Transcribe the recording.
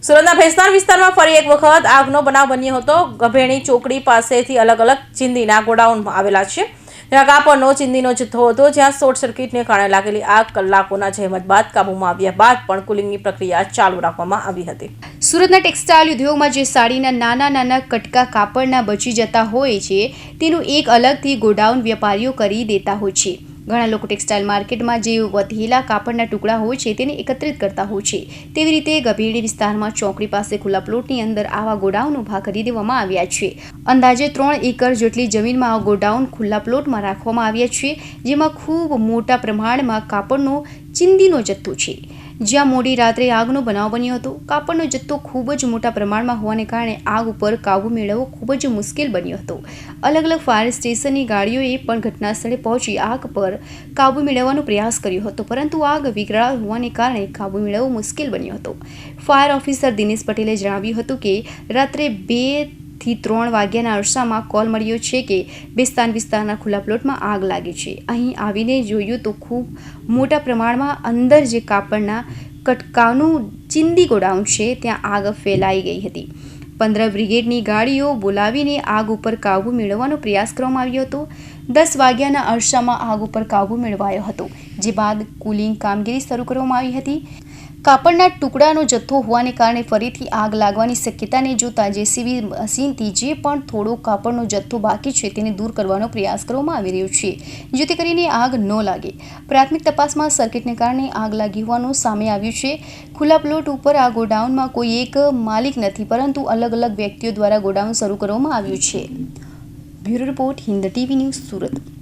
સુરતના ભેસ્તાન વિસ્તારમાં ફરી એક વખત આગનો બનાવ બન્યો હતો. ગભેણી ચોકડી પાસેથી અલગ અલગ ચીંદીના ગોડાઉન આવેલા છે. ત્યાં કાપડનો ચીંદીનો જથ્થો હતો, જ્યાં શોર્ટ સર્કિટને કારણે લાગેલી આગ કલાકોના જહેમત બાદ કાબૂમાં આવ્યા બાદ પણ કુલિંગની પ્રક્રિયા ચાલુ રાખવામાં આવી હતી. સુરતના ટેક્સટાઇલ ઉદ્યોગમાં જે સાડીના નાના નાના કટકા કાપડના બચી જતા હોય છે, તેનું એક અલગથી ગોડાઉન વેપારીઓ કરી દેતા હોય છે. ઘણા લોકો ટેક્સટાઇલ માર્કેટમાં જે વધેલા કાપડના ટુકડા હોય છે તેને એકત્રિત કરતા હોય છે. તેવી રીતે ગભેડી વિસ્તારમાં ચોકડી પાસે ખુલ્લા પ્લોટની અંદર આવા ગોડાઉન ઊભા કરી દેવામાં આવ્યા છે. અંદાજે 3 એકર જેટલી જમીનમાં આ ગોડાઉન ખુલ્લા પ્લોટમાં રાખવામાં આવ્યા છે, જેમાં ખૂબ મોટા પ્રમાણમાં કાપડનો ચીંદીનો જથ્થો છે. જ્યાં મોડી રાત્રે આગનો બનાવ બન્યો હતો. કાપડનો જથ્થો ખૂબ જ મોટા પ્રમાણમાં હોવાને કારણે આગ ઉપર કાબૂ મેળવવો ખૂબ જ મુશ્કેલ બન્યો હતો. અલગ અલગ ફાયર સ્ટેશનની ગાડીઓએ પણ ઘટના સ્થળે પહોંચી આગ પર કાબૂ મેળવવાનો પ્રયાસ કર્યો હતો, પરંતુ આગ વિકરાળ હોવાને કારણે કાબૂ મેળવવો મુશ્કેલ બન્યો હતો. ફાયર ઓફિસર દિનેશ પટેલે જણાવ્યું હતું કે રાત્રે 2 થી 3 વાગ્યાના અરસામાં કોલ મળ્યો છે કે ભેસ્તાન વિસ્તારના ખુલ્લા પ્લોટમાં આગ લાગી છે. અહીં આવીને જોયું તો ખૂબ મોટા પ્રમાણમાં અંદર જે કાપડના કટકાનું ચીંદી ગોડાઉન છે ત્યાં આગ ફેલાઈ ગઈ હતી. 15 બ્રિગેડની ગાડીઓ બોલાવીને આગ ઉપર કાબૂ મેળવવાનો પ્રયાસ કરવામાં આવ્યો હતો. 10 વાગ્યાના અરસામાં આગ ઉપર કાબૂ મેળવાયો હતો, જે બાદ કુલિંગ કામગીરી શરૂ કરવામાં આવી હતી. કાપડના ટુકડાનો જથ્થો હોવાને કારણે ફરીથી આગ લાગવાની શક્યતાને જોતા જેસીબી મશીનથી જે પણ થોડો કાપડનો જથ્થો બાકી છે તેને દૂર કરવાનો પ્રયાસ કરવામાં આવી રહ્યો છે, જેથી કરીને આગ ન લાગે. પ્રાથમિક તપાસમાં સર્કિટને કારણે આગ લાગી હોવાનું સામે આવ્યું છે. ખુલ્લા પ્લોટ ઉપર આ ગોડાઉનમાં કોઈ એક માલિક નથી, પરંતુ અલગ અલગ વ્યક્તિઓ દ્વારા ગોડાઉન શરૂ કરવામાં આવ્યું છે. Bureau report, Hind TV news, Surat.